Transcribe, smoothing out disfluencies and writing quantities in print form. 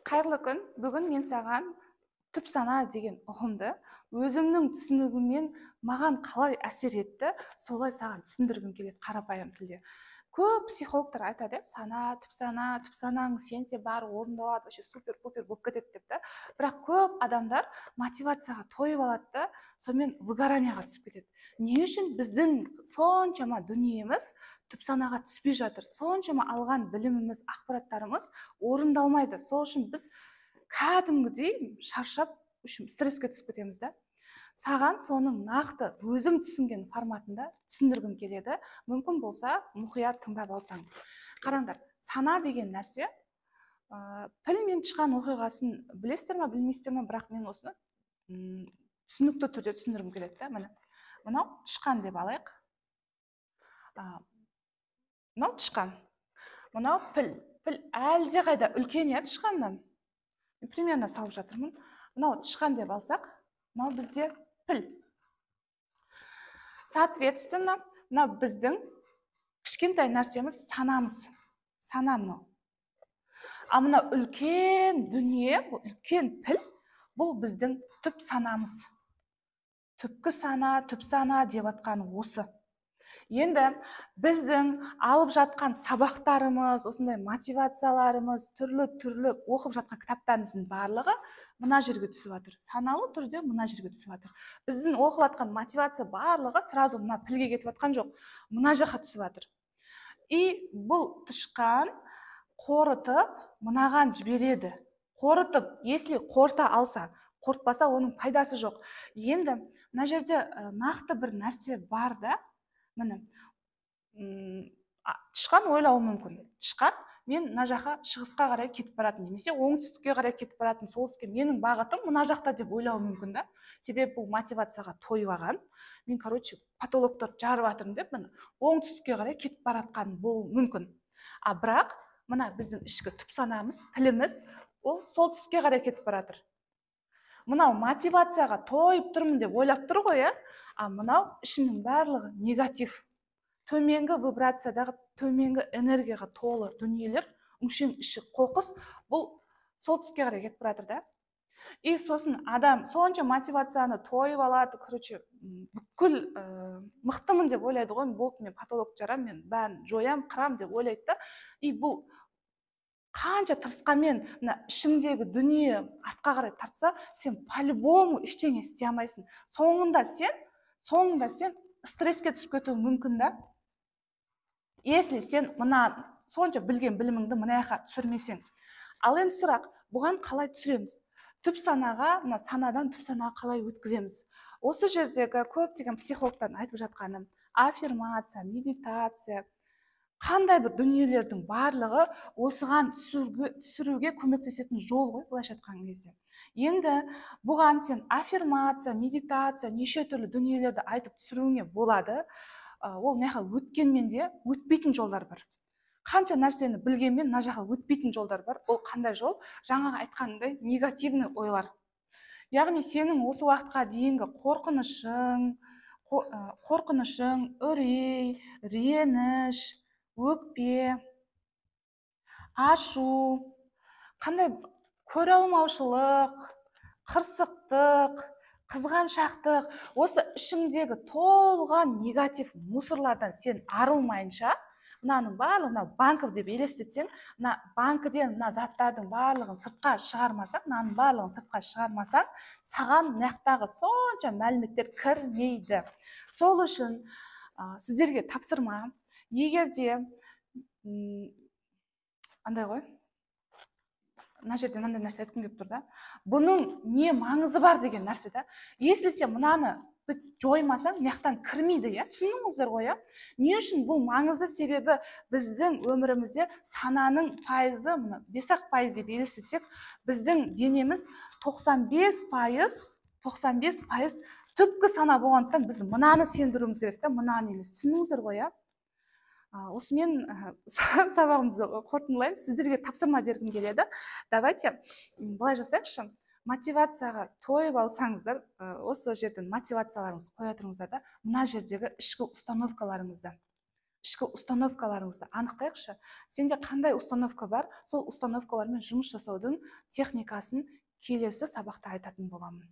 Қайырлы күн. Бүгін мен саған түп сана деген ұғымды өзімнің түсінігіммен маған қалай әсер етті, солай саған түсіндіргім келеді қарапайым тілде. Көп психологтар айтады, түп санаң сенсе бәрі орындалады, вообще супер-пупер болып кетеді деп та. Бірақ көп адамдар мотивацияға тойып алады да, сонымен выгоранияға түсіп кетеді. Не үшін біздің соншама дүниеміз түп санаға түспей жатыр? Соншама алған біліміміз, ақпараттарымыз орындалмайды. Сол үшін біз кәдімгідей шаршап, стресске түсіп кетеміз да. Саған соның нақты өзім түсінген форматында түсіндіргім келеді. Мүмкін болса, мұқият тыңдап алсаң. Қараңдар, сана деген нәрсе, піл мен тышқан оқиғасын білесіздер ме, білмейсіздер ме, бірақ мен осыны түсінікті түрде түсіндіргім келеді. Мынау тышқан деп алайық. Мынау тышқан. Мынау піл. Піл әлде қайда үлкен тышқаннан. Примерно салып жатырмын. Мынау тышқан деп алсақ, мынау бізде піл. Соответственно, мынау біздің кішкентай нәрсеміз санамыз. Сана мынау. А мынау үлкен дүние, үлкен піл, бұл біздің түп санамыз. Түпкі сана, түп сана деп атқан осы. Енді біздің алып жатқан сабақтарымыз, осындай мотивацияларымыз, түрлі оқып жатқан кітаптарымыздың барлығы мына жерге түсіп жатыр. Саналы түрде мына жерге түсіп жатыр. Біздің оқып жатқан мотивация барлығы сразу мына пілге кетіп жатқан жоқ. Мына жаққа түсіп жатыр. И бұл тышқан қорытып мынаған жібереді. Қорытып, если қорыта алса, қорытпаса оның пайдасы жоқ. Енді мына жерде нақты бір нәрсе бар да. Міне, тышқан ойлауы мүмкін. Тышқан, мен мына жаққа шығысқа қарай кетіп баратын, немесе оңтүстікке қарай кетіп баратын, солтүстікке, менің бағытым мына жақта деп ойлауы мүмкін да. Себебі бұл мотивацияға тойып алған. Мен, патологтар жарып жатырмын деп, міне, оңтүстікке қарай кетіп баратқан болуы мүмкін. А бірақ, мына біздің ішкі түп санамыз, піліміз, ол солтүстікке қарай кетіп баратыр. Мынау мотивацияға тойып тұрмын деп ойлап тұр ғой, а мынау ішінің барлығы негатив. Төменгі вибрациядағы, төменгі энергияға толы дүниелер, өңшең іші қоқыс, бұл солтүстікке қарай кетіп баратыр да. И сосын адам сонша мотивацияны тойып алады, бүкіл мықтымын деп ойлайды ғой, болды, мен патолог жарам, мен бәрін жоям, қырам деп ойлайды да. И бұл қанша тырысқанмен ішіңдегі дүние артқа қарай тартса, сен по-любому ештеңе істей алмайсың. Соңында сен стресске түсіп кетуі мүмкін да. Если сен мына сонша білген біліміңді мына жаққа түсірмесең. Ал енді сұрақ, бұған қалай түсіреміз? Түп санаға, санадан түп санаға қалай өткіземіз? Осы жердегі көптеген психологтардың айтып жатқаны аффирмация, медитация, қандай бір дүниелердің барлығы осыған түсіруге көмектесетін жол ғой, былайша айтқан кезде. Енді бұған сен аффирмация, медитация, неше түрлі дүниелерді айтып түсіруіңе болады. Ол неға өткенмен де өтпейтін жолдар бар. Қанша нәрсені білгенмен мына жаққа өтпейтін жолдар бар. Ол қандай жол? Жаңағы айтқандай негативный ойлар. Яғни сенің осы уақытқа дейінгі қорқынышың, үрей, реніш, өкпе, ашу, қандай көре алмаушылық, қырсықтық, қызғаншақтық, осы ішіңдегі толған негатив мусорлардан сен арылмайынша, мынаның барлығы, мына банков деп елестетсең, мына банкіден мына заттардың барлығын сыртқа шығармасаң, саған мынаяқтағы сонша мәліметтер кірмейді. Сол үшін сіздерге тапсырма, егерде андай ғой, мына жерде мынандай нәрсе айтқым келіп тұр да. Бұның не маңызы бар деген нәрсе да. Если сен мынаны жоймасаң, мынаяқтан кірмейді, түсіндіңіздер ғой. Не үшін бұл маңызды? Себебі біздің өмірімізде сананың пайызы, 5% деп елестетсек, біздің денеміз 95% түпкі сана болғандықтан біз мынаны сендіруіміз керек та, мынаны емес. Түсіндіңіздер ғой? Осымен сабағымызды қорытындылаймыз. Сіздерге тапсырма бергім келеді. Давайте былай жасайықшы. Мотивацияға тойып алсаңыздар, осы жерден мотивацияларыңызды қоя тұрыңыздар да, мына жердегі ішкі установкаларыңызды. ішкі установкаларыңызды анықтайықшы. Сенде қандай установка бар, сол установкалармен жұмыс жасаудың техникасын келесі сабақта айтатын боламын.